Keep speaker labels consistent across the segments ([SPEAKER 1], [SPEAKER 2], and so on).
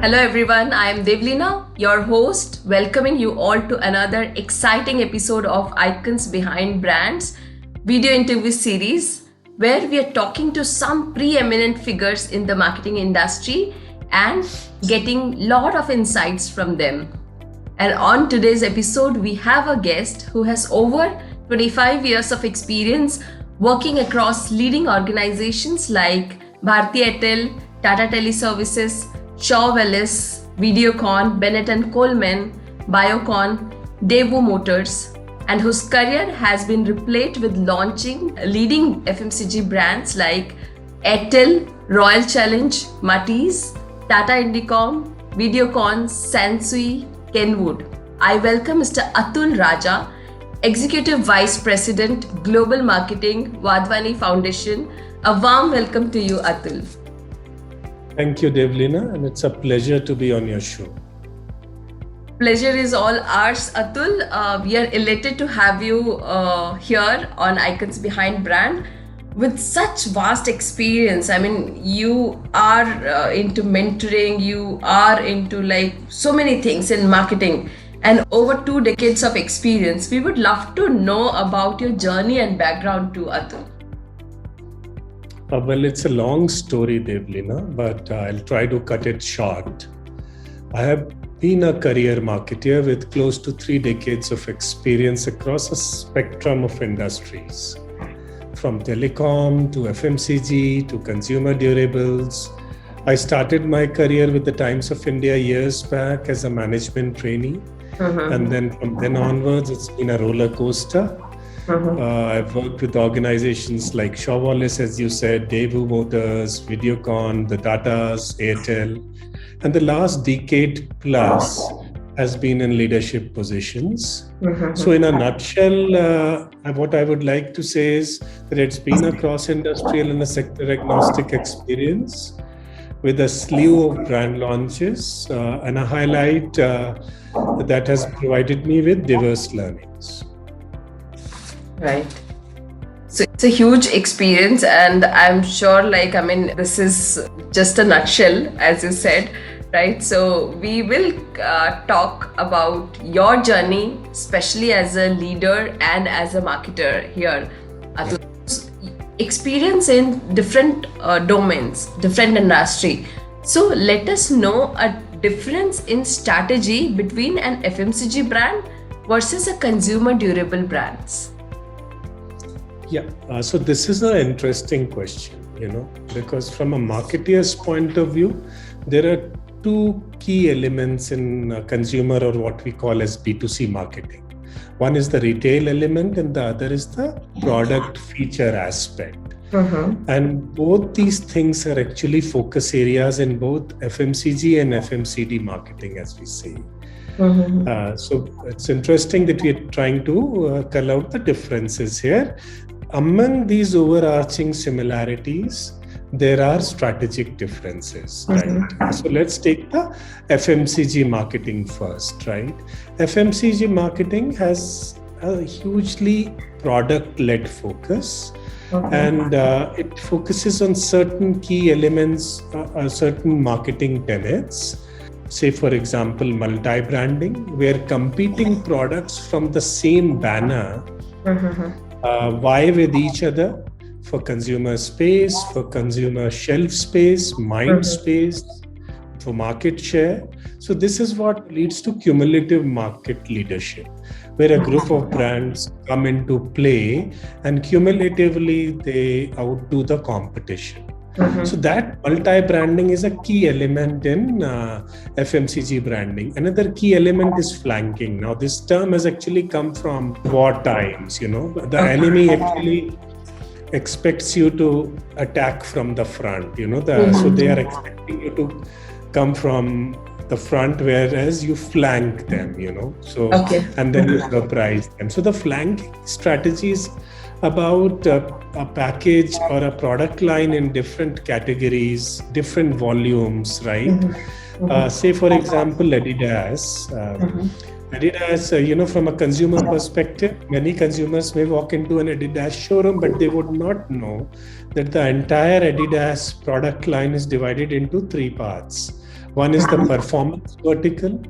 [SPEAKER 1] Hello everyone, I am Devlina, your host, welcoming you all to another exciting episode of Icons Behind Brands video interview series where we are talking to some preeminent figures in the marketing industry and getting lot of insights from them. And on today's episode, we have a guest who has over 25 years of experience working across leading organizations like Bharti Airtel, Tata Teleservices, Shaw Welles, Videocon, Bennett and Coleman, Biocon, Daewoo Motors, and whose career has been replete with launching leading FMCG brands like Airtel, Royal Challenge, Matisse, Tata Indicom, Videocon, Sansui, Kenwood. I welcome Mr. Atul Raja, Executive Vice President, Global Marketing, Wadhwani Foundation. A warm welcome to you, Atul.
[SPEAKER 2] Thank you, Devlina, and it's a pleasure to be on your show.
[SPEAKER 1] Pleasure is all ours, Atul. We are elated to have you here on Icons Behind Brand with such vast experience. I mean, you are into mentoring, you are into like so many things in marketing and over 2 decades of experience. We would love to know about your journey and background too, Atul.
[SPEAKER 2] Well, it's a long story, Devlina, but I'll try to cut it short. I have been a career marketer with close to 3 decades of experience across a spectrum of industries, from telecom to FMCG to consumer durables. I started my career with the Times of India years back as a management trainee, and then from then onwards, it's been a roller coaster. I've worked with organizations like Shaw Welles, as you said, Daewoo Motors, Videocon, the Tatas, Airtel, and the last decade plus has been in leadership positions. So in a nutshell, what I would like to say is that it's been a cross-industrial and a sector-agnostic experience with a slew of brand launches and a highlight that has provided me with diverse learnings.
[SPEAKER 1] Right. So it's a huge experience, and I'm sure, this is just a nutshell, as you said, right? So we will talk about your journey, especially as a leader and as a marketer here. Experience in different domains, different industry. So let us know a difference in strategy between an FMCG brand versus a consumer durable brands.
[SPEAKER 2] Yeah, so this is an interesting question, because from a marketer's point of view, there are 2 key elements in consumer or what we call as B2C marketing. One is the retail element and the other is the product feature aspect. And both these things are actually focus areas in both FMCG and FMCD marketing, as we say. So it's interesting that we're trying to call out the differences here. Among these overarching similarities, there are strategic differences, right? So let's take the FMCG marketing first, right? FMCG marketing has a hugely product-led focus, and it focuses on certain key elements, certain marketing tenets. Say, for example, multi-branding, where competing products from the same banner vie with each other for consumer space, for consumer shelf space, mind space, for market share. So this is what leads to cumulative market leadership, where a group of brands come into play and cumulatively they outdo the competition. So that multi-branding is a key element in FMCG branding. Another key element is flanking. Now, this term has actually come from war times, The enemy actually expects you to attack from the front, So they are expecting you to come from the front, whereas you flank them, So, and then you surprise them. So the flanking strategy is about a package or a product line in different categories, different volumes, right? Say, for example, Adidas. Adidas, from a consumer perspective, many consumers may walk into an Adidas showroom, but they would not know that the entire Adidas product line is divided into 3 parts. One is the performance vertical,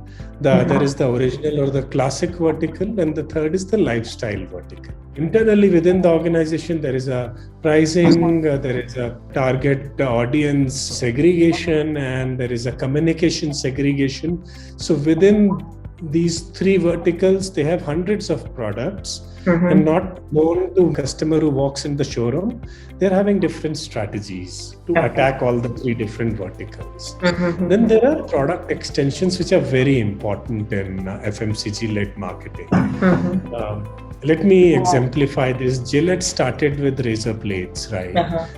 [SPEAKER 2] the other is the original or the classic vertical, and the third is the lifestyle vertical. Internally within the organization, there is a pricing, there is a target audience segregation, and there is a communication segregation. So within these three verticals, they have hundreds of products, and not known to customer who walks in the showroom. They're having different strategies to attack all the three different verticals. Then there are product extensions which are very important in FMCG-led marketing. Let me exemplify this. Gillette started with razor blades, right?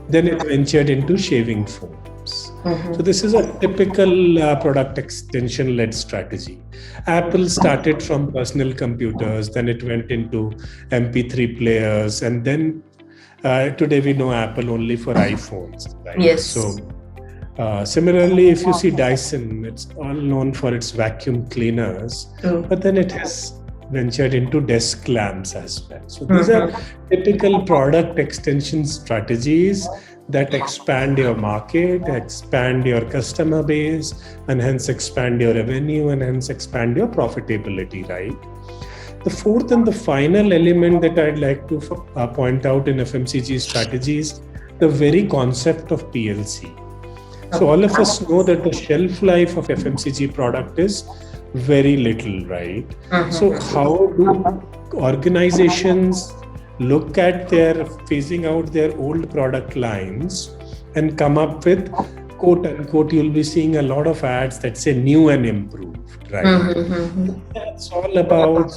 [SPEAKER 2] Then it ventured into shaving foams. So this is a typical product extension-led strategy. Apple started from personal computers, then it went into MP3 players, and then today we know Apple only for iPhones, right?
[SPEAKER 1] Yes.
[SPEAKER 2] So similarly, if you see Dyson, it's all known for its vacuum cleaners, but then it has ventured into desk lamps as well. So these are typical product extension strategies that expand your market, expand your customer base, and hence expand your revenue, and hence expand your profitability, right? The fourth and the final element that I'd like to point out in FMCG strategies, the very concept of PLC. So all of us know that the shelf life of FMCG product is very little, right? So how do organizations look at their phasing out their old product lines and come up with, quote unquote, you'll be seeing a lot of ads that say new and improved, right? It's all about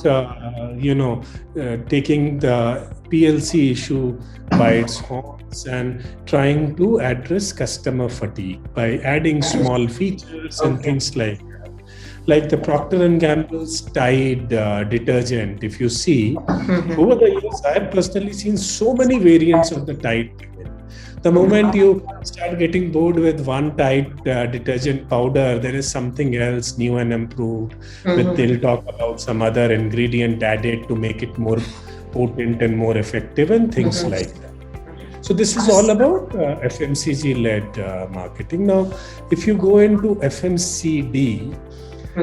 [SPEAKER 2] taking the PLC issue by its horns and trying to address customer fatigue by adding small features and things like the Procter & Gamble's Tide detergent. If you see, over the years, I have personally seen so many variants of the Tide. The moment you start getting bored with one Tide detergent powder, there is something else new and improved. They'll talk about some other ingredient added to make it more potent and more effective and things like that. So this is all about FMCG-led marketing. Now, if you go into FMCD,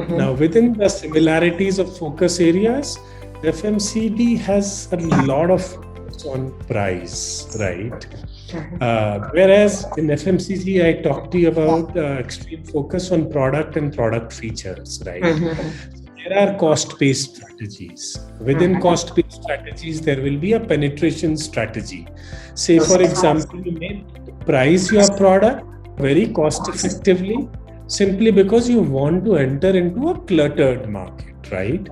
[SPEAKER 2] now within the similarities of focus areas, FMCD has a lot of focus on price, right? Whereas in FMCG, I talked to you about extreme focus on product and product features, right? There are cost-based strategies. Within cost-based strategies, there will be a penetration strategy. Say, for example, you may price your product very cost-effectively simply because you want to enter into a cluttered market, right?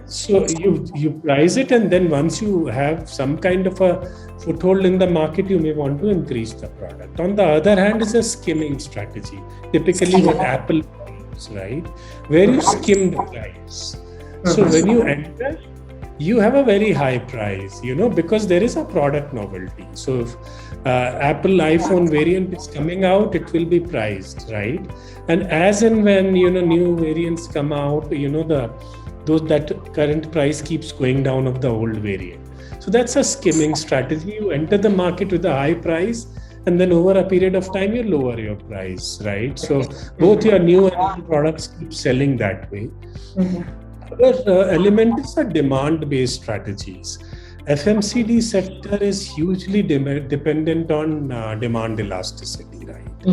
[SPEAKER 2] So you price it, and then once you have some kind of a foothold in the market, you may want to increase the product. On the other hand, is a skimming strategy, typically what Apple does, right? Where you skim the price. So when you enter, you have a very high price, because there is a product novelty. So if Apple iPhone variant is coming out, it will be priced, right? And as and when, new variants come out, that current price keeps going down of the old variant. So that's a skimming strategy. You enter the market with a high price, and then over a period of time, you lower your price, right? So both your new and old products keep selling that way. Other element is the demand-based strategies. FMCD sector is hugely dependent on demand elasticity, right?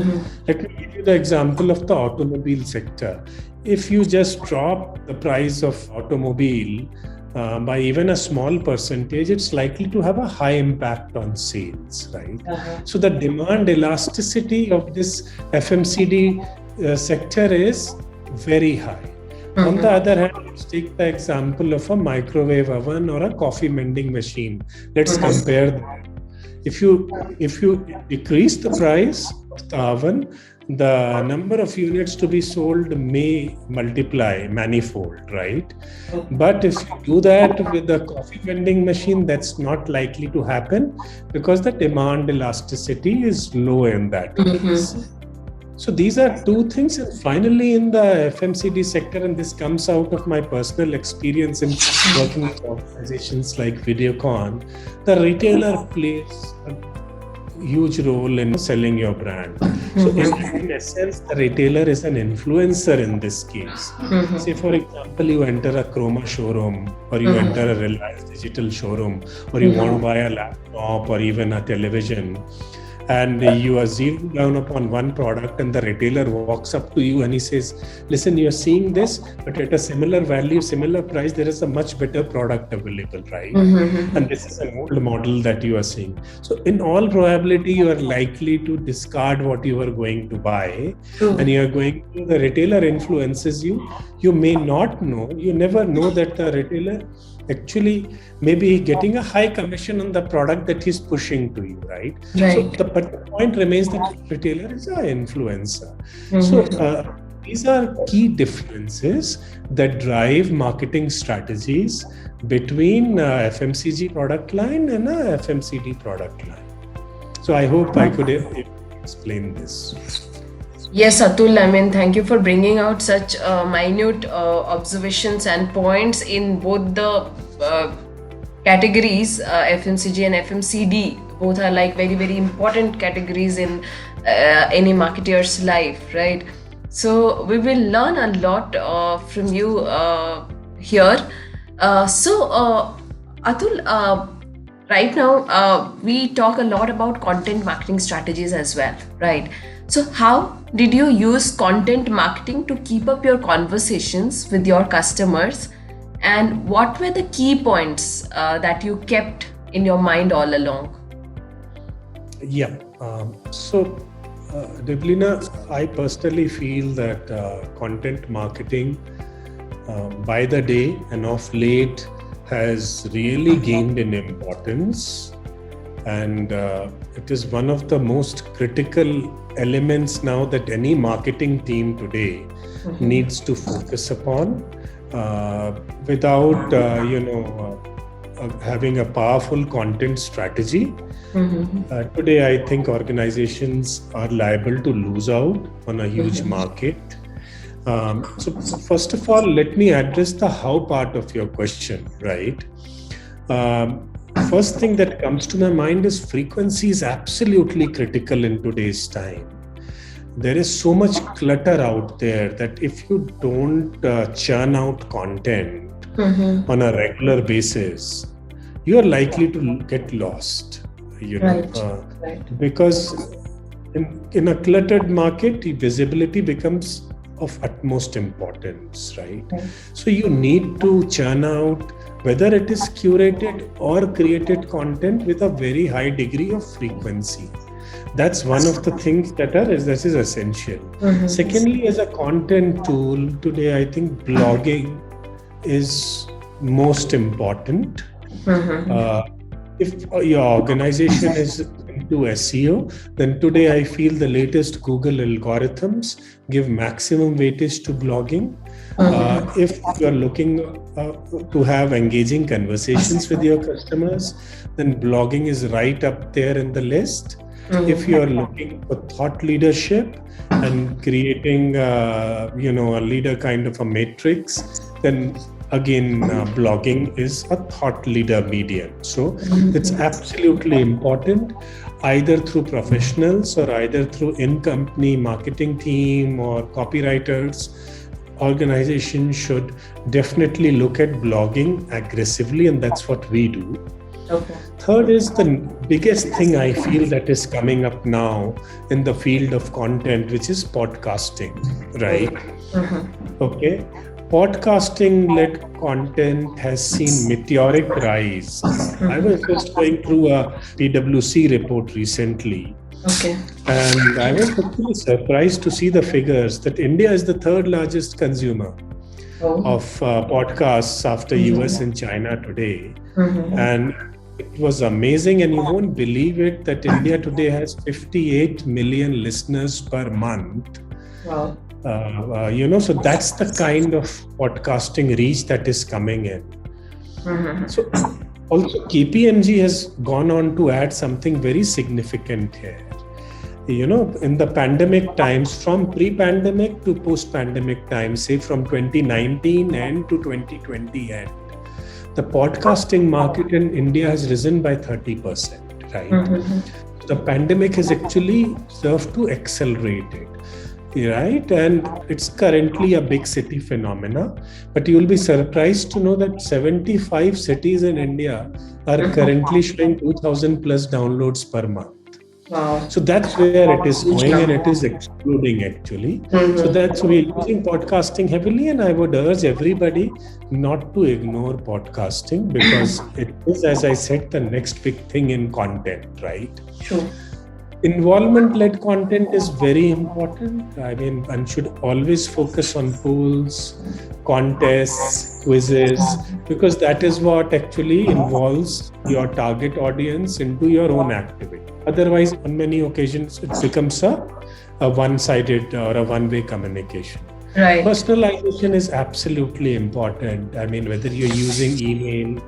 [SPEAKER 2] Let me give you the example of the automobile sector. If you just drop the price of automobile by even a small percentage, it's likely to have a high impact on sales, right? So the demand elasticity of this FMCD sector is very high. On the other hand, let's take the example of a microwave oven or a coffee vending machine. Let's compare that. If you decrease the price of the oven, the number of units to be sold may multiply manifold, right? But if you do that with the coffee vending machine, that's not likely to happen because the demand elasticity is low in that case. So these are two things. And finally, in the FMCD sector, and this comes out of my personal experience in working with organizations like Videocon, the retailer plays a huge role in selling your brand. So in essence, the retailer is an influencer in this case. Say, for example, you enter a Chroma showroom, or you enter a Reliance Digital showroom, or you want to buy a laptop or even a television, and you are zeroing down upon one product, and the retailer walks up to you and he says, listen, you're seeing this, but at a similar value, similar price, there is a much better product available, right? And this is an old model that you are seeing. So in all probability, you are likely to discard what you are going to buy. And you are going to, the retailer influences you. You may not know, you never know that the retailer actually maybe getting a high commission on the product that he's pushing to you, right? But the point remains that retailer is an influencer. So these are key differences that drive marketing strategies between FMCG product line and a FMCD product line. So I hope I could explain this.
[SPEAKER 1] Yes, Atul, I mean, thank you for bringing out such minute observations and points in both the categories, FMCG and FMCD. Both are like very, very important categories in any marketer's life, right? So we will learn a lot from you here. Atul, right now we talk a lot about content marketing strategies as well, right? So how did you use content marketing to keep up your conversations with your customers? And what were the key points that you kept in your mind all along?
[SPEAKER 2] Yeah. Devlina, I personally feel that content marketing by the day and of late has really gained in importance. And it is one of the most critical elements now that any marketing team today needs to focus upon without, having a powerful content strategy. Today, I think organizations are liable to lose out on a huge market. So first of all, let me address the how part of your question, right? First thing that comes to my mind is frequency is absolutely critical in today's time. There is so much clutter out there that if you don't churn out content on a regular basis, you are likely to get lost. Because in a cluttered market, visibility becomes of utmost importance, right? So you need to churn out, whether it is curated or created content, with a very high degree of frequency. That's one of the things this is essential. Secondly, as a content tool, today I think blogging is most important. If your organization is into SEO, then today I feel the latest Google algorithms give maximum weightage to blogging. If you're looking to have engaging conversations with your customers, then blogging is right up there in the list. If you're looking for thought leadership and creating, a leader kind of a matrix, then again, blogging is a thought leader medium. So it's absolutely important, either through professionals or either through in-company marketing team or copywriters. Organizations should definitely look at blogging aggressively, and that's what we do. Third is the biggest thing I feel that is coming up now in the field of content, which is podcasting, right? Okay. Podcasting-led content has seen meteoric rise. I was just going through a PwC report recently. And I was actually surprised to see the figures that India is the third largest consumer of podcasts after US and China today. And it was amazing, and you won't believe it, that India today has 58 million listeners per month. So that's the kind of podcasting reach that is coming in. So also KPMG has gone on to add something very significant here. In the pandemic times, from pre-pandemic to post-pandemic times, say from 2019 end to 2020 end, the podcasting market in India has risen by 30%, right? The pandemic has actually served to accelerate it. Right, and it's currently a big city phenomena, but you will be surprised to know that 75 cities in India are currently showing 2000 plus downloads per month.
[SPEAKER 1] Wow.
[SPEAKER 2] So that's where it is
[SPEAKER 1] Huge
[SPEAKER 2] going, and
[SPEAKER 1] number.
[SPEAKER 2] it is exploding actually. So that's we're using podcasting heavily, and I would urge everybody not to ignore podcasting because it is, as I said, the next big thing in content, right?
[SPEAKER 1] True.
[SPEAKER 2] Involvement-led content is very important. I mean, one should always focus on polls, contests, quizzes, because that is what actually involves your target audience into your own activity. Otherwise, on many occasions, it becomes a one-sided or a one-way communication.
[SPEAKER 1] Right.
[SPEAKER 2] Personalization is absolutely important. I mean, whether you're using email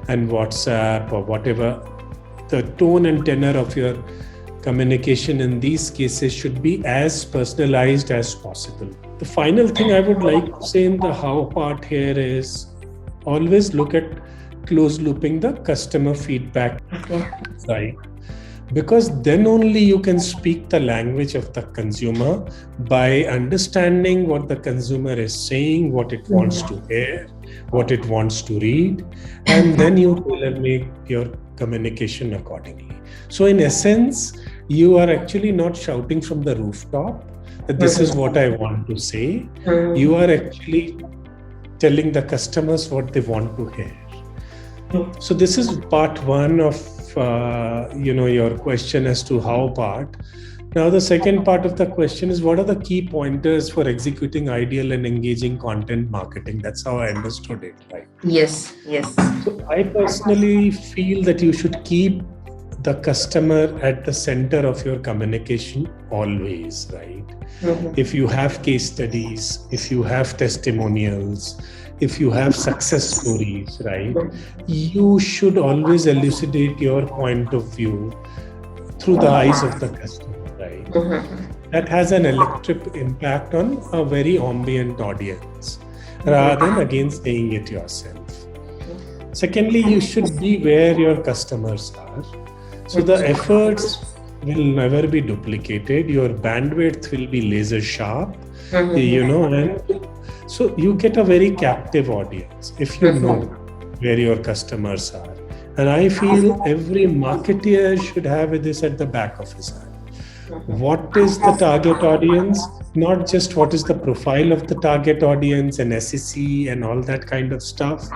[SPEAKER 2] and WhatsApp or whatever, the tone and tenor of your communication in these cases should be as personalized as possible. The final thing I would like to say in the how part here is always look at close looping the customer feedback, right? Because then only you can speak the language of the consumer by understanding what the consumer is saying, what it wants to hear, what it wants to read, and then you tailor make your communication accordingly. So in essence, you are actually not shouting from the rooftop that this is what I want to say. You are actually telling the customers what they want to hear. So this is part one of your question as to how part. Now the second part of the question is what are the key pointers for executing ideal and engaging content marketing? That's how I understood it, right?
[SPEAKER 1] Yes.
[SPEAKER 2] So I personally feel that you should keep the customer at the center of your communication always, right? If you have case studies, if you have testimonials, if you have success stories, right? You should always elucidate your point of view through the eyes of the customer, right? That has an electric impact on a very ambient audience rather than again saying it yourself. Secondly, you should be where your customers are. So the efforts will never be duplicated. Your bandwidth will be laser sharp, and so you get a very captive audience if you know where your customers are. And I feel every marketer should have this at the back of his hand. What is the target audience? Not just what is the profile of the target audience and SEC and all that kind of stuff,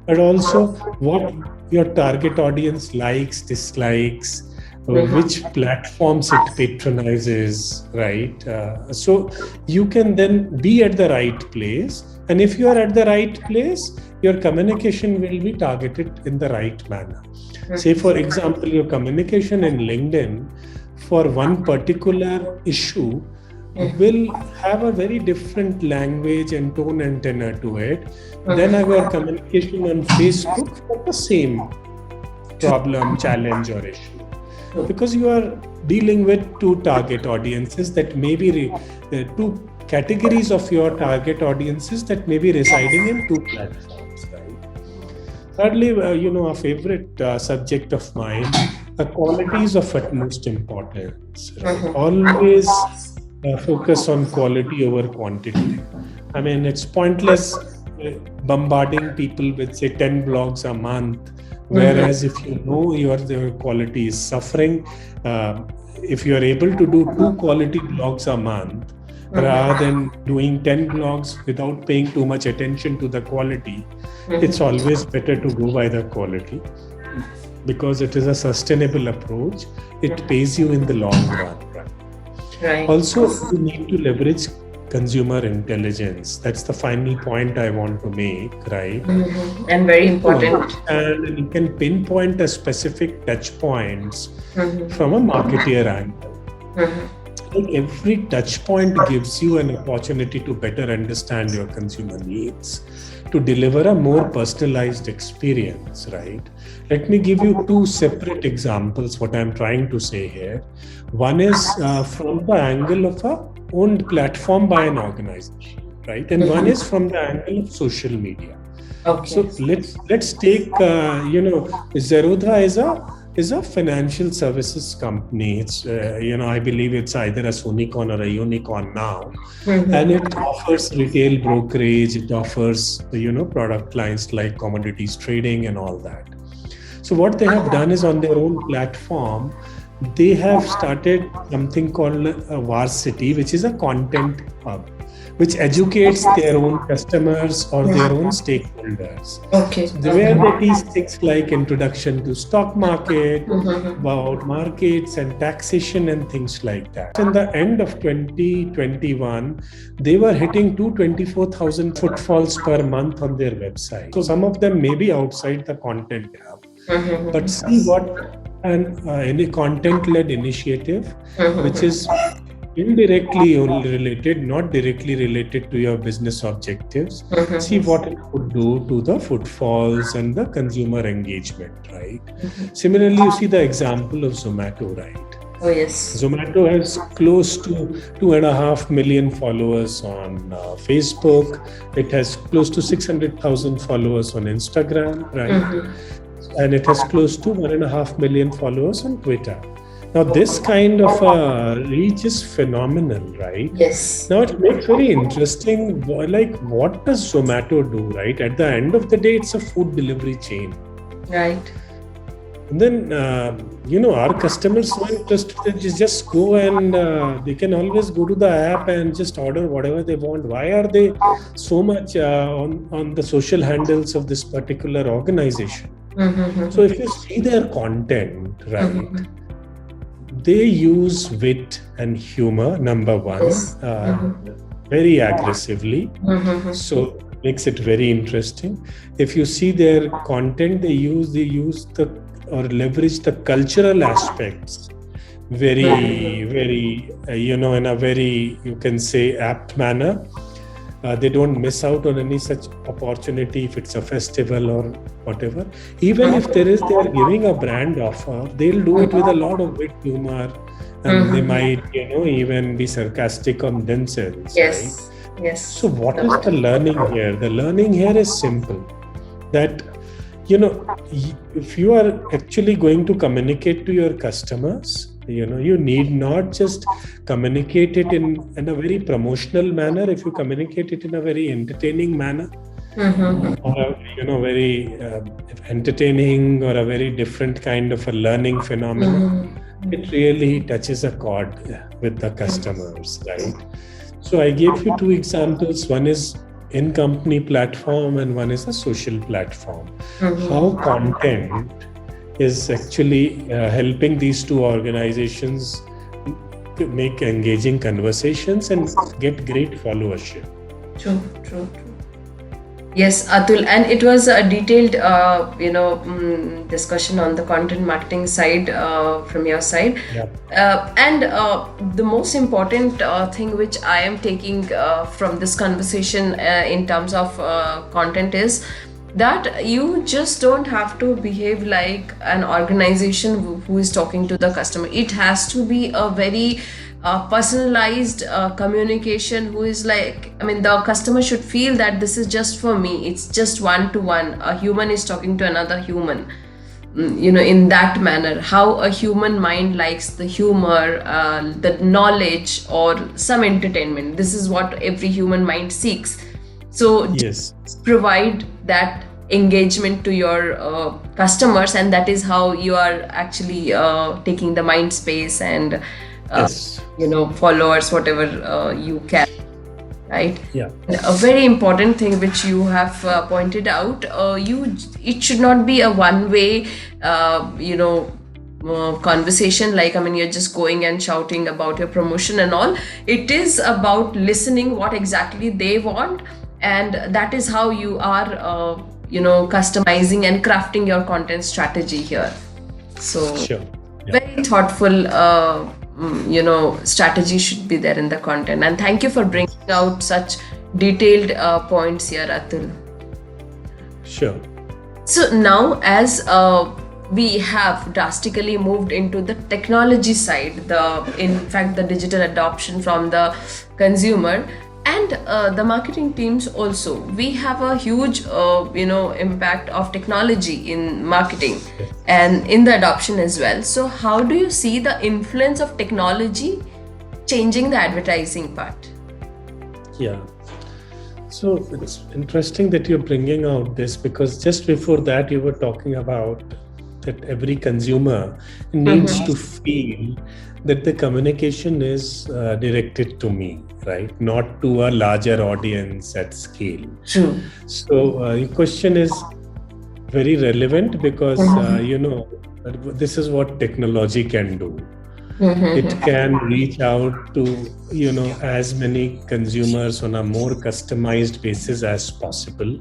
[SPEAKER 2] but also what your target audience likes, dislikes, which platforms it patronizes, right? So you can then be at the right place. And if you are at the right place, your communication will be targeted in the right manner. Say, for example, your communication in LinkedIn for one particular issue will have a very different language and tone and tenor to it than our communication on Facebook for the same problem, challenge, or issue. Because you are dealing with two target audiences that may be two categories of your target audiences that may be residing in two platforms, right? Thirdly, a favorite subject of mine, the quality is of utmost importance. Right? Always focus on quality over quantity. I mean, it's pointless bombarding people with, say, 10 blogs a month. Whereas if you know your quality is suffering, if you are able to do 2 quality blogs a month, rather than doing 10 blogs without paying too much attention to the quality, it's always better to go by the quality because it is a sustainable approach. It pays you in the long run. Right? Also, you need to leverage consumer intelligence. That's the final point I want to make, right?
[SPEAKER 1] And very important.
[SPEAKER 2] And you can pinpoint a specific touch points from a marketeer angle. Like every touch point gives you an opportunity to better understand your consumer needs, to deliver a more personalized experience, right? Let me give you 2 separate examples, what I'm trying to say here. One is from the angle of a owned platform by an organization, right? And one is from the angle of social media. Okay. So let's take, Zerodha is a is a financial services company. It's I believe it's either a Sonicon or a unicorn now, and it offers retail brokerage. It offers product lines like commodities trading and all that. So what they have done is, on their own platform, they have started something called a Varsity, which is a content hub, which educates their own customers or their own stakeholders.
[SPEAKER 1] Okay.
[SPEAKER 2] So where they teach things like introduction to stock market, about markets and taxation and things like that. In the end of 2021, they were hitting 224,000 footfalls per month on their website. So some of them may be outside the content hub. But see what any content-led initiative, which is indirectly related, not directly related to your business objectives. See what it could do to the footfalls and the consumer engagement, right? Similarly, you see the example of Zomato, right?
[SPEAKER 1] Oh, yes.
[SPEAKER 2] Zomato has close to 2.5 million followers on Facebook. It has close to 600,000 followers on Instagram, right? And it has close to 1.5 million followers on Twitter. Now, this kind of reach is phenomenal, right?
[SPEAKER 1] Yes.
[SPEAKER 2] Now, it makes very interesting, like, what does Zomato do, right? At the end of the day, it's a food delivery chain.
[SPEAKER 1] Right.
[SPEAKER 2] And then, our customers are interested, just go and they can always go to the app and just order whatever they want. Why are they so much on the social handles of this particular organization? So if you see their content, right, they use wit and humor, number one, very aggressively. So makes it very interesting. If you see their content, they use leverage the cultural aspects very, very, in a very, you can say, apt manner. They don't miss out on any such opportunity if it's a festival or whatever. Even if they are giving a brand offer, they'll do it with a lot of wit, humor, and they might, even be sarcastic on themselves.
[SPEAKER 1] Yes.
[SPEAKER 2] Right?
[SPEAKER 1] Yes.
[SPEAKER 2] So what is the learning here? The learning here is simple. That, if you are actually going to communicate to your customers, you need not just communicate it in a very promotional manner. If you communicate it in a very entertaining manner, or very entertaining or a very different kind of a learning phenomenon, it really touches a chord with the customers, right? So I gave you two examples. One is in-company platform and one is a social platform. How content is actually helping these two organizations to make engaging conversations and get great followership.
[SPEAKER 1] True. Yes, Atul, and it was a detailed, discussion on the content marketing side from your side. And the most important thing which I am taking from this conversation in terms of content is that you just don't have to behave like an organization who is talking to the customer. It has to be a very personalized communication who is the customer should feel that this is just for me. It's just one-to-one. A human is talking to another human. In that manner, how a human mind likes the humor, the knowledge or some entertainment. This is what every human mind seeks. So yes, provide that engagement to your customers, and that is how you are actually taking the mind space and followers, whatever you can, right?
[SPEAKER 2] Yeah.
[SPEAKER 1] A very important thing which you have pointed out, it should not be a one-way, conversation. You're just going and shouting about your promotion and all. It is about listening what exactly they want, and that is how you are, customizing and crafting your content strategy here. So, very thoughtful, strategy should be there in the content. And thank you for bringing out such detailed points here, Atul.
[SPEAKER 2] Sure.
[SPEAKER 1] So now, as we have drastically moved into the technology side, in fact, the digital adoption from the consumer, And the marketing teams also, we have a huge impact of technology in marketing and in the adoption as well. So how do you see the influence of technology changing the advertising part?
[SPEAKER 2] Yeah. So it's interesting that you're bringing out this, because just before that you were talking about that every consumer needs to feel that the communication is directed to me, right? Not to a larger audience at scale.
[SPEAKER 1] True.
[SPEAKER 2] So your question is very relevant because, this is what technology can do. It can reach out to, as many consumers on a more customized basis as possible,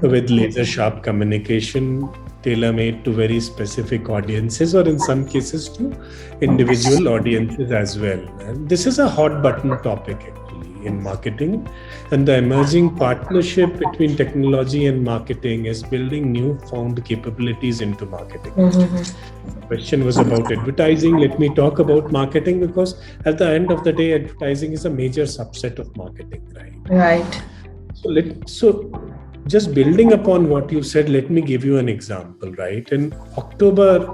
[SPEAKER 2] with laser sharp communication tailor-made to very specific audiences, or in some cases to individual audiences as well. And this is a hot button topic actually in marketing, and the emerging partnership between technology and marketing is building newfound capabilities into marketing. The question was about advertising. Let me talk about marketing, because at the end of the day, advertising is a major subset of marketing, right?
[SPEAKER 1] Right.
[SPEAKER 2] So just building upon what you said, let me give you an example, right? In October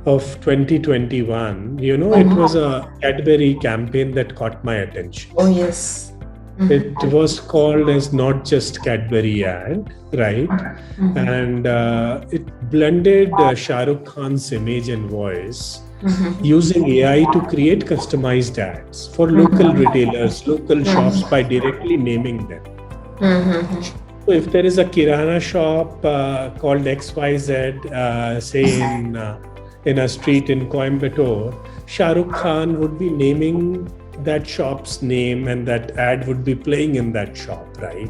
[SPEAKER 2] of 2021, it was a Cadbury campaign that caught my attention.
[SPEAKER 1] Oh, yes.
[SPEAKER 2] It was called as Not Just Cadbury ad, right? And it blended Shah Rukh Khan's image and voice using AI to create customized ads for local retailers, local shops, by directly naming them. So if there is a Kirana shop called XYZ, say in a street in Coimbatore, Shah Rukh Khan would be naming that shop's name, and that ad would be playing in that shop, right?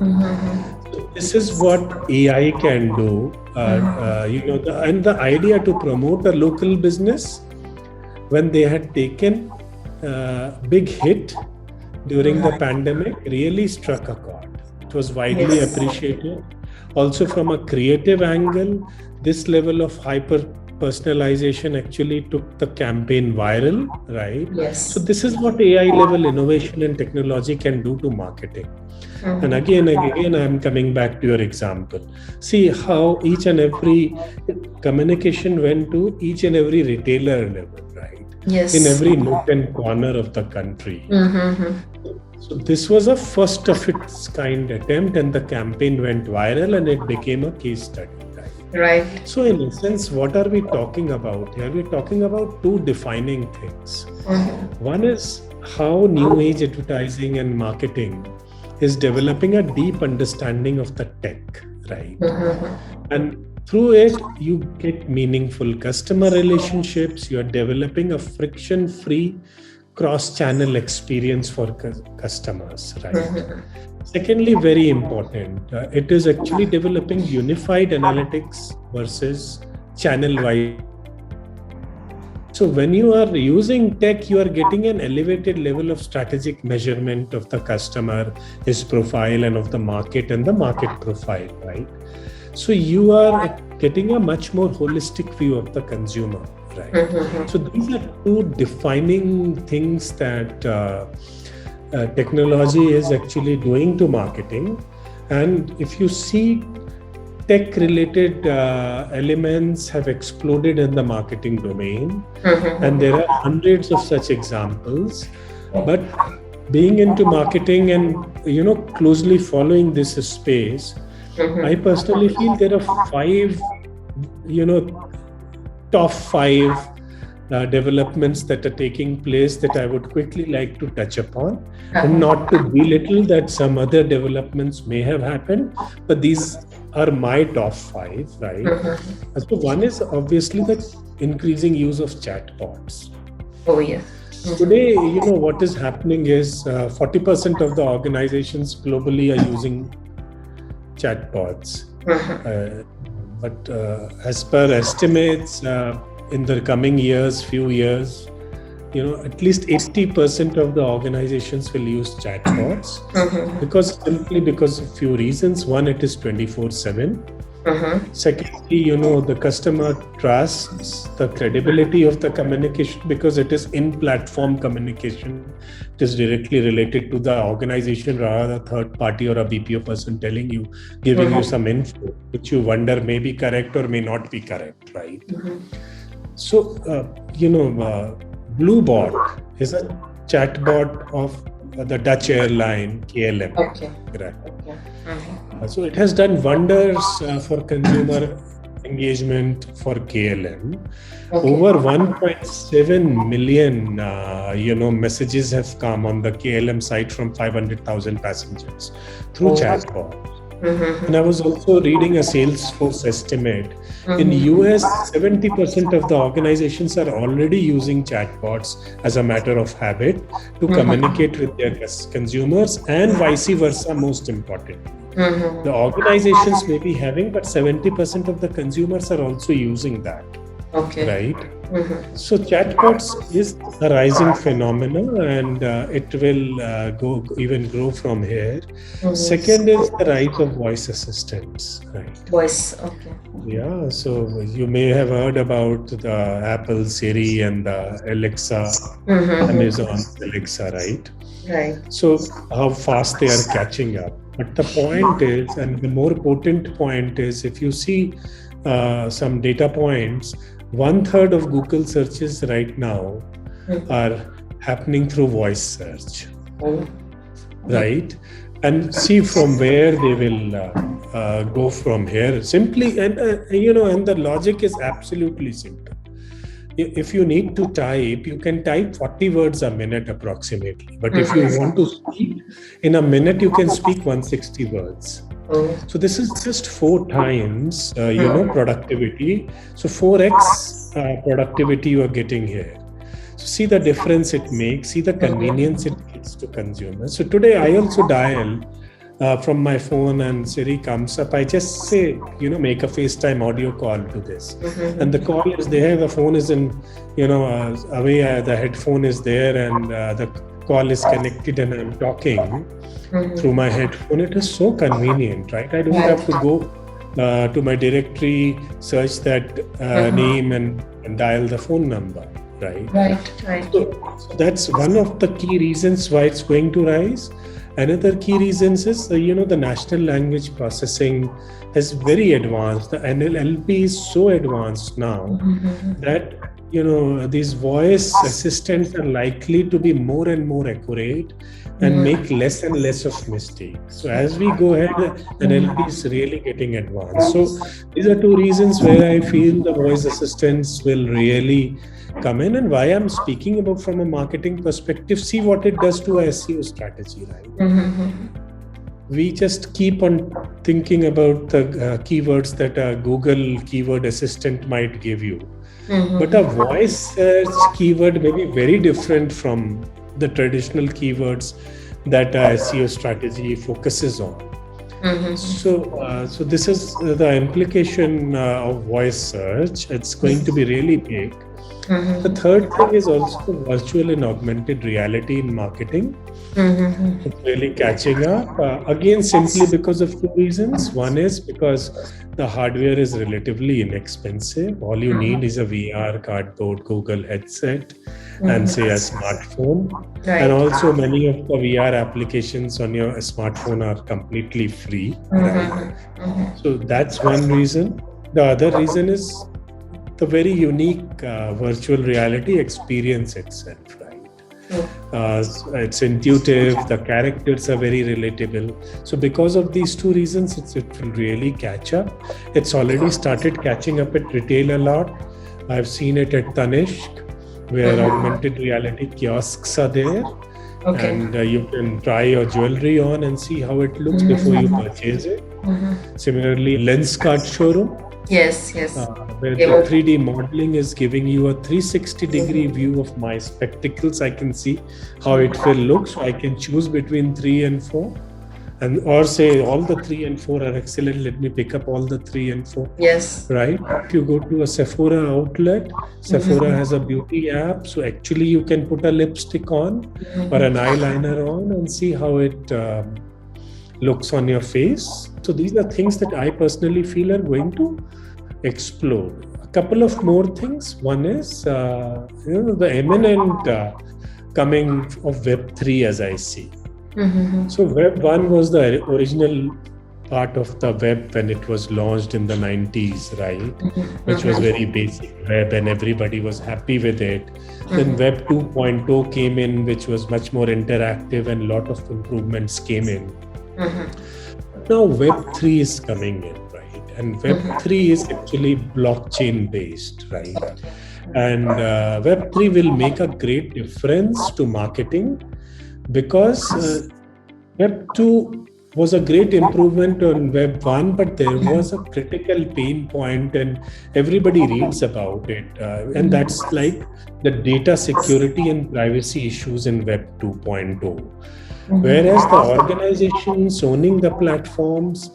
[SPEAKER 2] So this is what AI can do. And the idea to promote a local business, when they had taken big hit during the pandemic, really struck a chord. It was widely appreciated. Also from a creative angle, this level of hyper-personalization actually took the campaign viral, right?
[SPEAKER 1] Yes.
[SPEAKER 2] So this is what AI level innovation and technology can do to marketing. And again, I'm coming back to your example. See how each and every communication went to each and every retailer level, right?
[SPEAKER 1] Yes.
[SPEAKER 2] In every nook and corner of the country. So this was a first of its kind attempt, and the campaign went viral and it became a case study.
[SPEAKER 1] Right.
[SPEAKER 2] So in essence, what are we talking about here? We're talking about two defining things. One is how new age advertising and marketing is developing a deep understanding of the tech, right? And through it, you get meaningful customer relationships. You are developing a friction-free cross-channel experience for customers, right? Secondly, very important, it is actually developing unified analytics versus channel-wide. So when you are using tech, you are getting an elevated level of strategic measurement of the customer, his profile, and of the market and the market profile, right? So you are getting a much more holistic view of the consumer, right? So these are two defining things that technology is actually doing to marketing. And if you see, tech related elements have exploded in the marketing domain, and there are hundreds of such examples. But being into marketing and closely following this space, I personally feel there are top five developments that are taking place that I would quickly like to touch upon, and not to belittle that some other developments may have happened, but these are my top five, right? So one is obviously the increasing use of chatbots.
[SPEAKER 1] Oh, yes.
[SPEAKER 2] Today, what is happening is 40% of the organizations globally are using chatbots. But as per estimates, in the coming few years, at least 80% of the organizations will use chatbots, because of few reasons. One, it is 24/7. Secondly, the customer trusts the credibility of the communication because it is in-platform communication. It is directly related to the organization rather than a third party or a BPO person telling you, giving you some info, which you wonder may be correct or may not be correct, right? So, Bluebot is a chatbot of the Dutch airline KLM.
[SPEAKER 1] Okay.
[SPEAKER 2] Right. So it has done wonders for consumer engagement for KLM. Over 1.7 million, messages have come on the KLM site from 500,000 passengers through chatbot. And I was also reading a Salesforce estimate. In US, 70% of the organizations are already using chatbots as a matter of habit to communicate with their consumers, and vice versa, most important. The organizations may be having, but 70% of the consumers are also using that.
[SPEAKER 1] Okay.
[SPEAKER 2] Right? So chatbots is a rising phenomenon, and it will grow from here. Second is the rise of voice assistants, right?
[SPEAKER 1] Voice, okay.
[SPEAKER 2] Yeah, so you may have heard about the Apple Siri and the Alexa, Amazon Alexa, right?
[SPEAKER 1] Right.
[SPEAKER 2] So how fast they are catching up. But the point is, and the more potent point is, if you see some data points, 1/3 of Google searches right now are happening through voice search, right? And see from where they will go from here. Simply, and the logic is absolutely simple. If you need to type, you can type 40 words a minute approximately. But if you want to speak in a minute, you can speak 160 words. So this is just 4 times, productivity. So 4x productivity you are getting here. So see the difference it makes, see the convenience it gives to consumers. So today I also dial from my phone and Siri comes up. I just say, make a FaceTime audio call to this. And the call is there, the phone is in, away, the headphone is there, and the call is connected and I'm talking through my headphone. It is so convenient, right? I don't have to go to my directory, search that name and dial the phone number, right?
[SPEAKER 1] Right.
[SPEAKER 2] So that's one of the key reasons why it's going to rise. Another key reason is, the natural language processing is very advanced. The NLP is so advanced now that, these voice assistants are likely to be more and more accurate and make less and less of mistakes. So as we go ahead, NLP is really getting advanced. So these are 2 reasons where I feel the voice assistants will really come in, and why I'm speaking about from a marketing perspective. See what it does to our SEO strategy, right? We just keep on thinking about the keywords that a Google keyword assistant might give you. But a voice search keyword may be very different from the traditional keywords that a SEO strategy focuses on. So this is the implication of voice search. It's going to be really big. The third thing is also virtual and augmented reality in marketing. It's really catching up. Again, simply because of 2 reasons. One is because the hardware is relatively inexpensive. All you need is a VR, cardboard, Google headset, and say a smartphone.
[SPEAKER 1] Right.
[SPEAKER 2] And also many of the VR applications on your smartphone are completely free. Right? So that's one reason. The other reason is the very unique virtual reality experience itself, right? It's intuitive, the characters are very relatable. So because of these 2 reasons, it will really catch up. It's already started catching up at retail a lot. I've seen it at Tanishq, where augmented reality kiosks are there. And you can try your jewelry on and see how it looks before you purchase it. Similarly, Lenskart showroom.
[SPEAKER 1] Yes.
[SPEAKER 2] Where the 3D modeling is giving you a 360-degree view of my spectacles. I can see how it will look, so I can choose between 3 and 4, or say all the 3 and 4 are excellent. Let me pick up all the 3 and 4.
[SPEAKER 1] Yes.
[SPEAKER 2] Right. If you go to a Sephora outlet, Sephora has a beauty app, so actually you can put a lipstick on or an eyeliner on and see how it looks on your face. So these are things that I personally feel are going to explode. A couple of more things. One is the imminent coming of Web3 as I see. So Web 1 was the original part of the web when it was launched in the 90s, right? Which was very basic web and everybody was happy with it. Then Web 2.0 came in, which was much more interactive and a lot of improvements came in. Now Web 3 is coming in, right? And Web 3 is actually blockchain based, right? And Web 3 will make a great difference to marketing because Web 2 was a great improvement on Web 1, but there was a critical pain point and everybody reads about it. And that's like the data security and privacy issues in Web 2.0. Whereas the organizations owning the platforms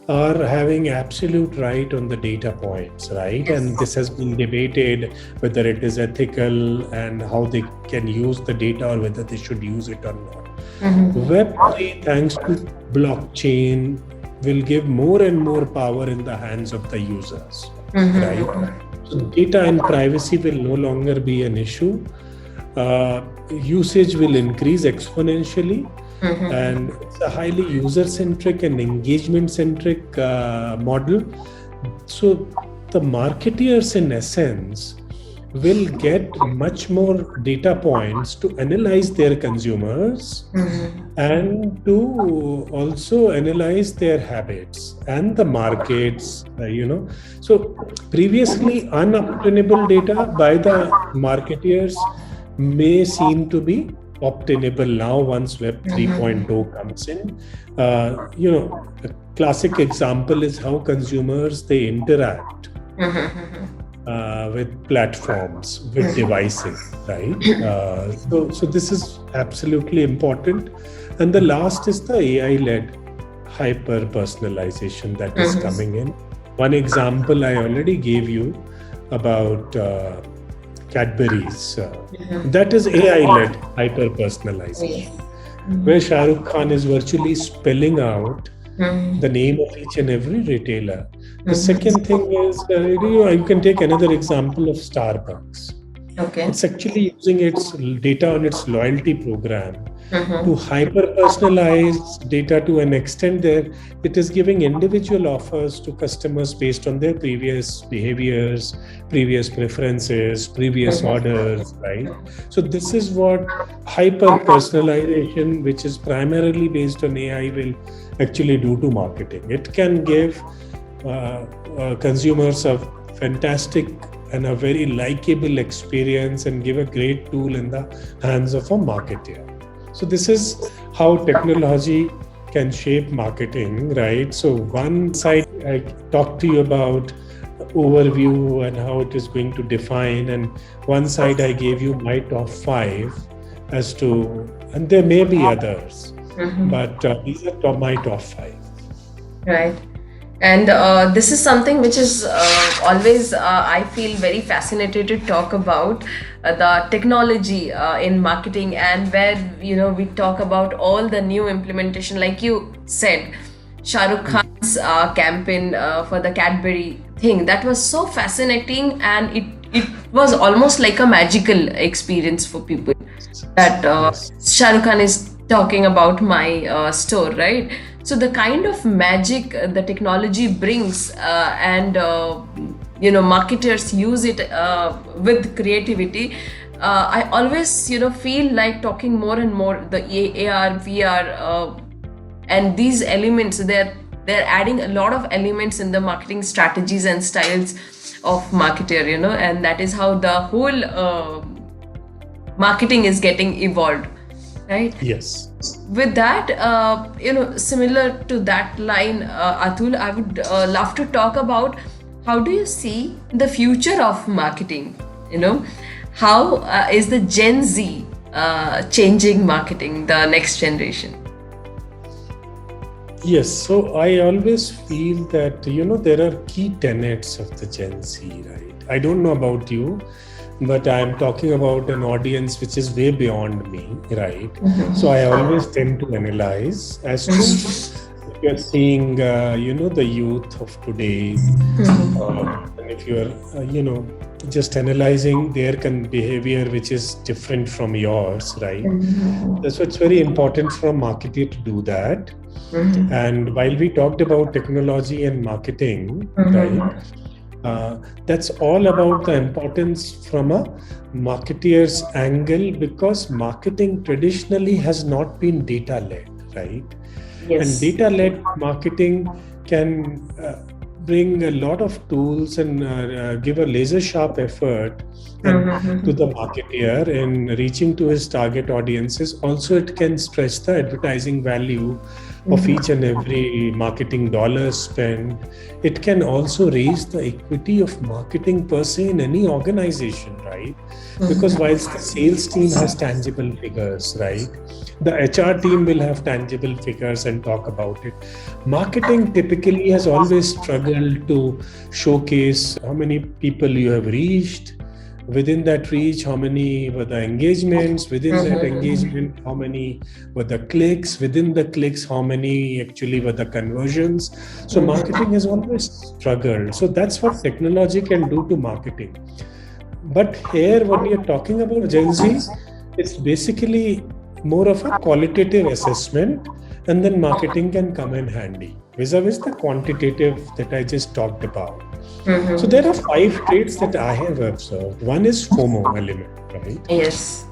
[SPEAKER 2] are having absolute right on the data points, right? And this has been debated whether it is ethical and how they can use the data or whether they should use it or not. Web3, thanks to blockchain, will give more and more power in the hands of the users, right? So data and privacy will no longer be an issue. Usage will increase exponentially. And it's a highly user-centric and engagement-centric model. So the marketeers, in essence, will get much more data points to analyze their consumers and to also analyze their habits and the markets, So previously unobtainable data by the marketeers may seem to be obtainable now once Web 3.0 comes in. A classic example is how consumers, they interact with platforms, with devices, right? So this is absolutely important. And the last is the AI-led hyper-personalization that is coming in. One example I already gave you about Cadbury's. That is AI-led hyper-personalization, where Shah Rukh Khan is virtually spelling out the name of each and every retailer. The second thing is, you can take another example of Starbucks. It's actually using its data on its loyalty program to hyper-personalize data to an extent that it is giving individual offers to customers based on their previous behaviors, previous preferences, previous orders, right? So this is what hyper-personalization, which is primarily based on AI, will actually do to marketing. It can give consumers a fantastic and a very likable experience and give a great tool in the hands of a marketer. So this is how technology can shape marketing, right? So one side I talked to you about overview and how it is going to define, and one side I gave you my top 5 as to, and there may be others, but these are my top 5.
[SPEAKER 1] Right. And this is something which is always, I feel very fascinated to talk about the technology in marketing, and where, we talk about all the new implementation. Like you said, Shah Rukh Khan's campaign for the Cadbury thing, that was so fascinating, and it was almost like a magical experience for people that Shah Rukh Khan is talking about my store, right? So the kind of magic the technology brings, and marketers use it with creativity. I always feel like talking more and more the AR, VR, and these elements. They're adding a lot of elements in the marketing strategies and styles of marketer. And that is how the whole marketing is getting evolved, right?
[SPEAKER 2] Yes.
[SPEAKER 1] With that, similar to that line, Atul, I would love to talk about how do you see the future of marketing? How is the Gen Z changing marketing, the next generation?
[SPEAKER 2] Yes, so I always feel that, there are key tenets of the Gen Z, right? I don't know about you, but I'm talking about an audience which is way beyond me, right? So I always tend to analyze as to you're seeing, the youth of today, and if you're, just analyzing their behavior, which is different from yours, right? That's why it's very important for a marketer to do that. And while we talked about technology and marketing, right? That's all about the importance from a marketeer's angle, because marketing traditionally has not been data led, right? And data led marketing can bring a lot of tools and give a laser sharp effort and to the marketeer in reaching to his target audiences. Also, it can stretch the advertising value of each and every marketing dollar spent. It can also raise the equity of marketing per se in any organization, right? Because whilst the sales team has tangible figures, right, the HR team will have tangible figures and talk about it. Marketing typically has always struggled to showcase how many people you have reached. Within that reach, how many were the engagements? Within that engagement, how many were the clicks? Within the clicks, how many actually were the conversions? So marketing has always struggled. So that's what technology can do to marketing. But here, when you're talking about Gen Z, it's basically more of a qualitative assessment, and then marketing can come in handy vis-a-vis the quantitative that I just talked about. So there are 5 traits that I have observed. One is FOMO element, right?
[SPEAKER 1] Yes.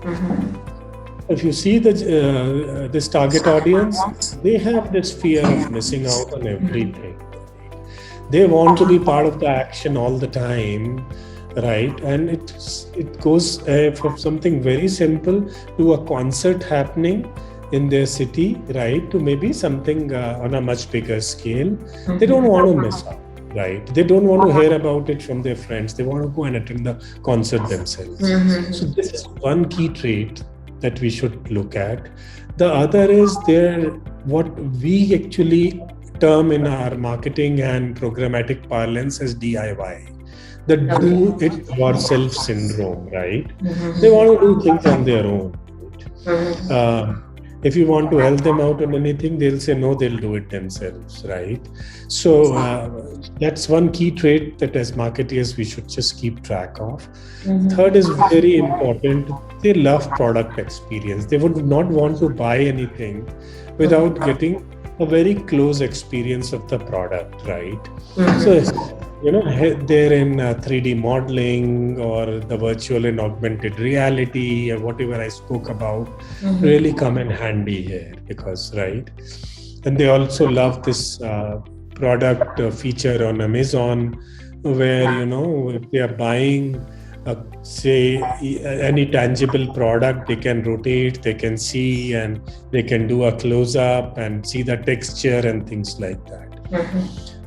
[SPEAKER 2] If you see this target audience, they have this fear of missing out on everything. They want to be part of the action all the time, right? And it goes from something very simple to a concert happening in their city, right, to maybe something on a much bigger scale. They don't want to miss out, right? They don't want to hear about it from their friends. They want to go and attend the concert themselves. So this is one key trait that we should look at. The other is what we actually term in our marketing and programmatic parlance as DIY. The do it yourself syndrome, right? They want to do things on their own. If you want to help them out on anything, they'll say no, they'll do it themselves, right? So that's one key trait that as marketeers we should just keep track of. Third is very important. They love product experience. They would not want to buy anything without getting a very close experience of the product, right? So they're in 3D modeling or the virtual and augmented reality or whatever I spoke about really come in handy here, because, right? And they also love this product feature on Amazon where, if they are buying say any tangible product, they can rotate, they can see, and they can do a close-up and see the texture and things like that.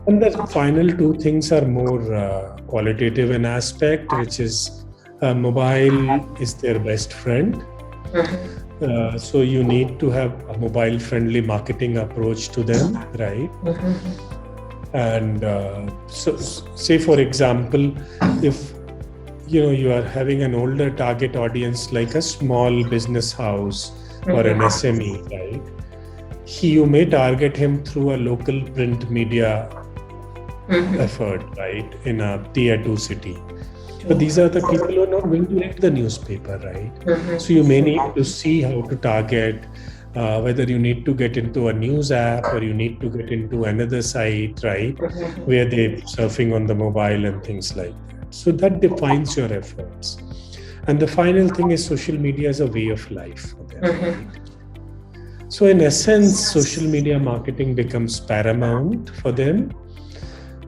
[SPEAKER 2] And the final 2 things are more qualitative in aspect, which is mobile is their best friend. So you need to have a mobile-friendly marketing approach to them, right? And so say, for example, if you are having an older target audience like a small business house or an SME, right? You may target him through a local print media effort, right, in a tier 2 city. But these are the people who are not going to read the newspaper, right? So you may need to see how to target, whether you need to get into a news app or you need to get into another site, right, where they're surfing on the mobile and things like that. So that defines your efforts. And the final thing is social media is a way of life for them, right? So in essence, social media marketing becomes paramount for them.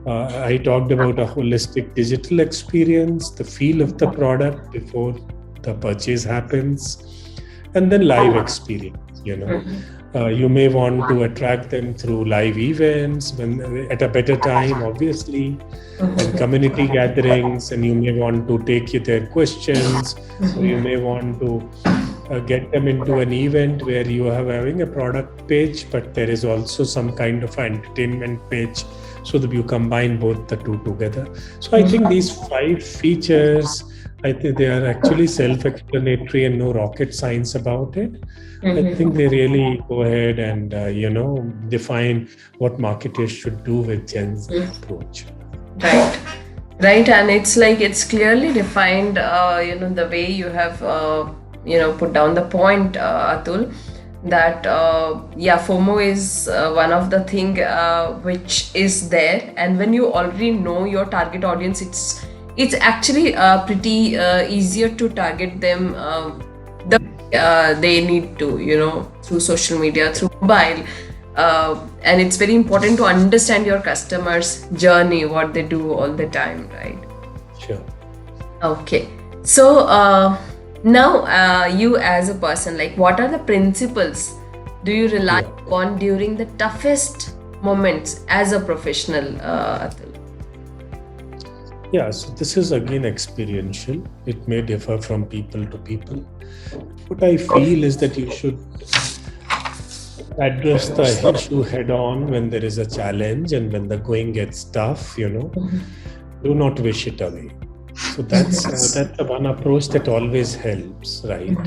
[SPEAKER 2] I talked about a holistic digital experience, the feel of the product before the purchase happens, and then live experience. You may want to attract them through live events at a better time, obviously, and community gatherings, and you may want to take their questions, or you may want to get them into an event where you are having a product page, but there is also some kind of entertainment page, so that you combine both the two together. So I think these 5 features I think they are actually self-explanatory and no rocket science about it. I think
[SPEAKER 1] Mm-hmm.
[SPEAKER 2] they really go ahead and define what marketers should do with Gen Z approach.
[SPEAKER 1] Right. Right, and it's like it's clearly defined, the way you have, put down the point, Atul, that, yeah, FOMO is one of the thing which is there. And when you already know your target audience, it's actually pretty easier to target them they need to, through social media, through mobile. And it's very important to understand your customers' journey, what they do all the time, right?
[SPEAKER 2] Sure.
[SPEAKER 1] Okay. So now, you as a person, like, what are the principles do you rely
[SPEAKER 2] Yeah.
[SPEAKER 1] on during the toughest moments as a professional, Atul?
[SPEAKER 2] Yeah, so this is again experiential. It may differ from people to people. What I feel is that you should address the issue head on when there is a challenge, and when the going gets tough, do not wish it away. So that's the one approach that always helps, right?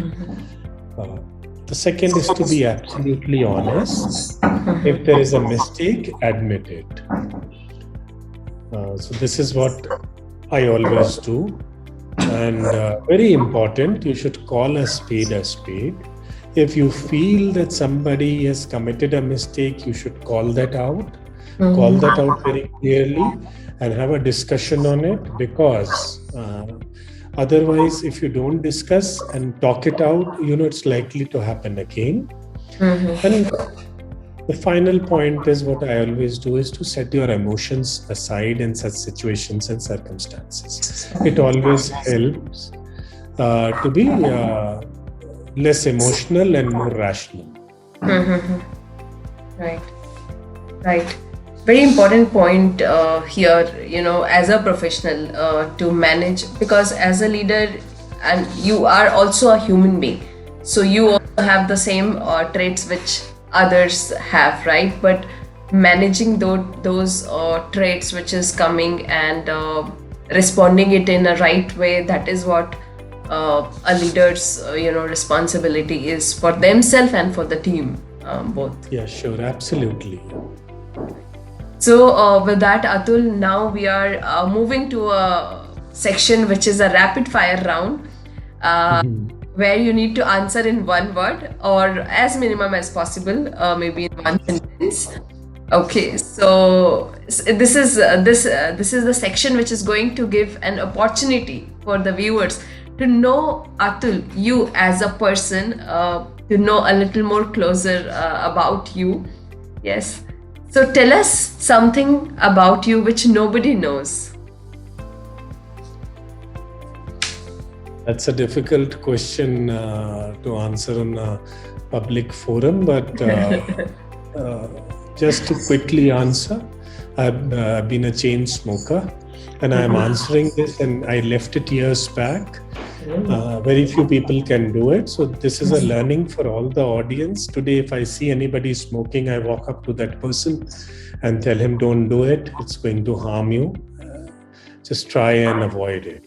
[SPEAKER 2] Uh, the second is to be absolutely honest. If there is a mistake, admit it. So this is what I always do. And very important, you should call a spade a spade. If you feel that somebody has committed a mistake, you should call that out. Call that out very clearly and have a discussion on it, because otherwise, if you don't discuss and talk it out, it's likely to happen again. And the final point is, what I always do is to set your emotions aside in such situations and circumstances. It always helps to be less emotional and more rational.
[SPEAKER 1] Right. Right. Very important point here, as a professional to manage, because as a leader, and you are also a human being, so you also have the same traits which others have, right? But managing those traits which is coming, and responding it in a right way, that is what a leader's responsibility is, for themselves and for the team, both.
[SPEAKER 2] Yeah, sure, absolutely.
[SPEAKER 1] So with that, Atul, now we are moving to a section which is a rapid fire round, where you need to answer in one word, or as minimum as possible, maybe in one sentence. Okay, so this is the section which is going to give an opportunity for the viewers to know, Atul, you as a person, to know a little more closer about you. Yes. So tell us something about you which nobody knows.
[SPEAKER 2] That's a difficult question to answer in a public forum, but just to quickly answer, I've been a chain smoker, and I'm answering this, and I left it years back. Very few people can do it. So this is a learning for all the audience. Today, if I see anybody smoking, I walk up to that person and tell him, don't do it. It's going to harm you. Just try and avoid it.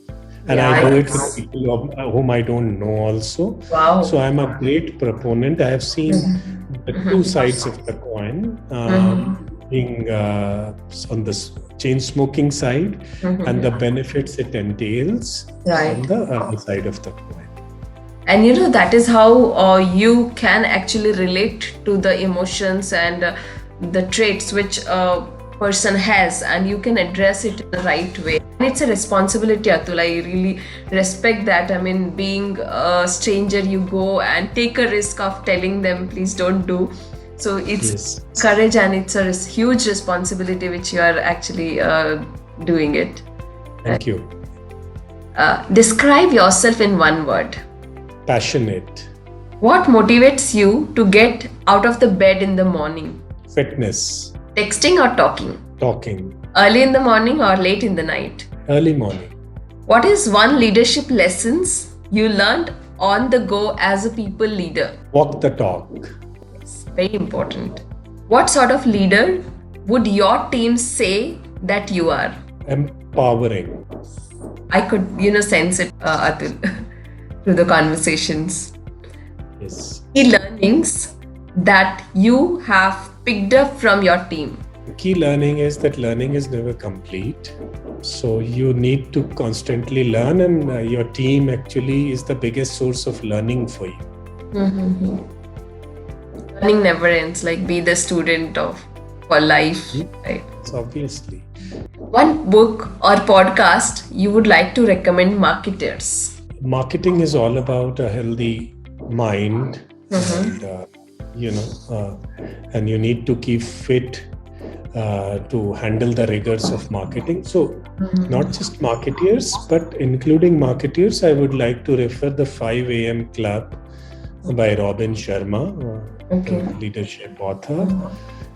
[SPEAKER 2] And I do it with people whom I don't know also.
[SPEAKER 1] Wow.
[SPEAKER 2] So I'm a great proponent. I have seen the two sides of the coin, being on the chain smoking side and the benefits it entails on the other side of the coin.
[SPEAKER 1] And that is how you can actually relate to the emotions and the traits which a person has, and you can address it in the right way. And it's a responsibility, Atul. I really respect that. I mean, being a stranger, you go and take a risk of telling them, please don't do. So it's courage, and it's a huge responsibility which you are actually doing it.
[SPEAKER 2] Thank you.
[SPEAKER 1] Describe yourself in one word.
[SPEAKER 2] Passionate.
[SPEAKER 1] What motivates you to get out of the bed in the morning?
[SPEAKER 2] Fitness.
[SPEAKER 1] Texting or talking?
[SPEAKER 2] Talking.
[SPEAKER 1] Early in the morning or late in the night?
[SPEAKER 2] Early morning.
[SPEAKER 1] What is one leadership lessons you learned on the go as a people leader?
[SPEAKER 2] Walk the talk.
[SPEAKER 1] Very important. What sort of leader would your team say that you are?
[SPEAKER 2] Empowering.
[SPEAKER 1] I could, sense it, Atul, through the conversations.
[SPEAKER 2] Yes.
[SPEAKER 1] Key learnings that you have picked up from your team.
[SPEAKER 2] The key learning is that learning is never complete. So you need to constantly learn, and your team actually is the biggest source of learning for you.
[SPEAKER 1] Mm-hmm. Learning never ends, like be the student of for life, right?
[SPEAKER 2] So obviously.
[SPEAKER 1] One book or podcast you would like to recommend marketers?
[SPEAKER 2] Marketing is all about a healthy mind, and you need to keep fit to handle the rigors of marketing. So not just marketeers, but including marketeers, I would like to refer the 5 a.m. Club by Robin Sharma, the leadership author.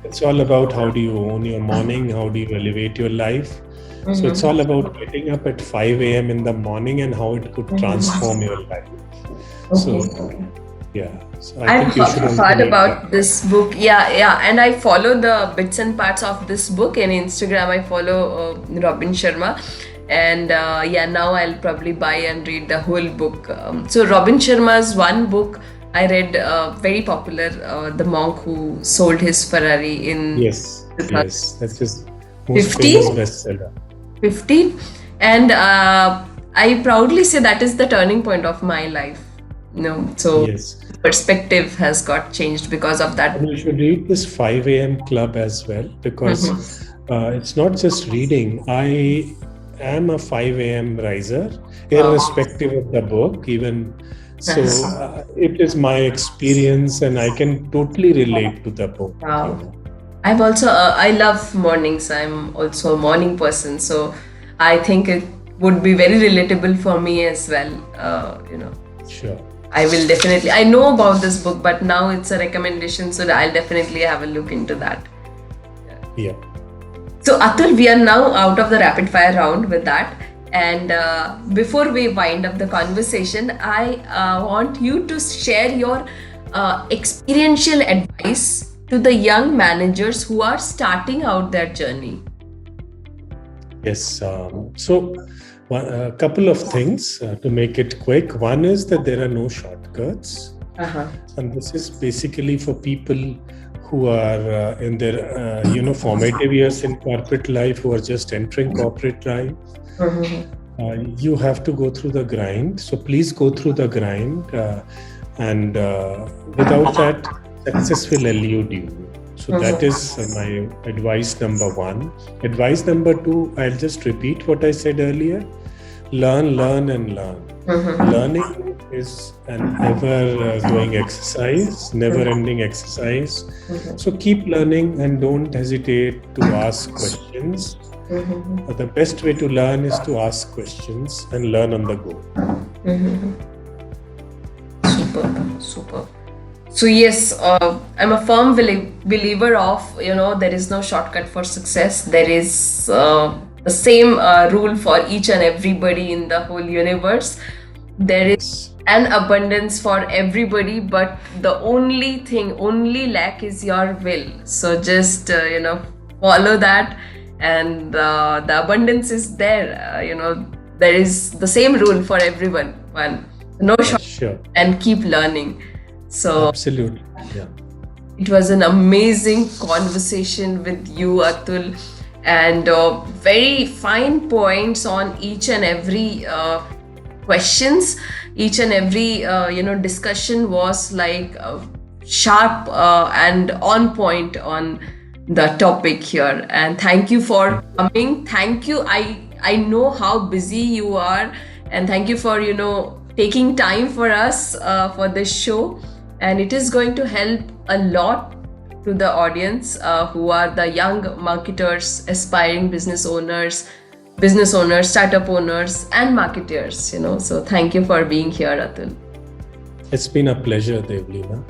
[SPEAKER 2] It's all about how do you own your morning, how do you elevate your life. So it's all about getting up at 5 a.m. in the morning and how it could transform your life. So yeah, so
[SPEAKER 1] I've heard about this book. Yeah, and I follow the bits and parts of this book in Instagram. I follow Robin Sharma, and now I'll probably buy and read the whole book. So Robin Sharma's one book I read, very popular, The Monk Who Sold His Ferrari in
[SPEAKER 2] yes, that's his most famous bestseller.
[SPEAKER 1] 15, and I proudly say that is the turning point of my life. So
[SPEAKER 2] yes.
[SPEAKER 1] Perspective has got changed because of that.
[SPEAKER 2] And you should read this 5 a.m. Club as well, because it's not just reading. I am a 5 a.m. riser, irrespective of the book, even. So it is my experience, and I can totally relate to the book.
[SPEAKER 1] Wow. I've also, I love mornings. I'm also a morning person. So I think it would be very relatable for me as well.
[SPEAKER 2] Sure.
[SPEAKER 1] I will definitely, I know about this book, but now it's a recommendation. So I'll definitely have a look into that.
[SPEAKER 2] Yeah.
[SPEAKER 1] So Atul, we are now out of the rapid fire round with that. And before we wind up the conversation, I want you to share your experiential advice to the young managers who are starting out their journey.
[SPEAKER 2] Yes. So a couple of things to make it quick. One is that there are no shortcuts. And this is basically for people who are in their formative years in corporate life, who are just entering corporate life. You have to go through the grind. So please go through the grind, and without that, success will elude you. So that is my advice number one. Advice number two, I'll just repeat what I said earlier. Learn, and learn. Learning is an ever-going exercise, never-ending exercise. So keep learning and don't hesitate to ask questions. The best way to learn is to ask questions and learn on the go.
[SPEAKER 1] Super. So yes, I'm a firm believer of, there is no shortcut for success. There is the same rule for each and everybody in the whole universe. There is an abundance for everybody, but the only lack is your will. So just, follow that, and the abundance is there. There is the same rule for everyone. No shortcut,
[SPEAKER 2] sure.
[SPEAKER 1] And keep learning. So
[SPEAKER 2] absolutely, yeah.
[SPEAKER 1] It was an amazing conversation with you, Atul, and very fine points on each and every questions. Each and every discussion was like sharp and on point on the topic here. And thank you for coming. Thank you. I know how busy you are, and thank you for taking time for us for this show. And it is going to help a lot to the audience who are the young marketers, aspiring business owners, startup owners, and marketers. So thank you for being here, Atul.
[SPEAKER 2] It's been a pleasure, Devlina.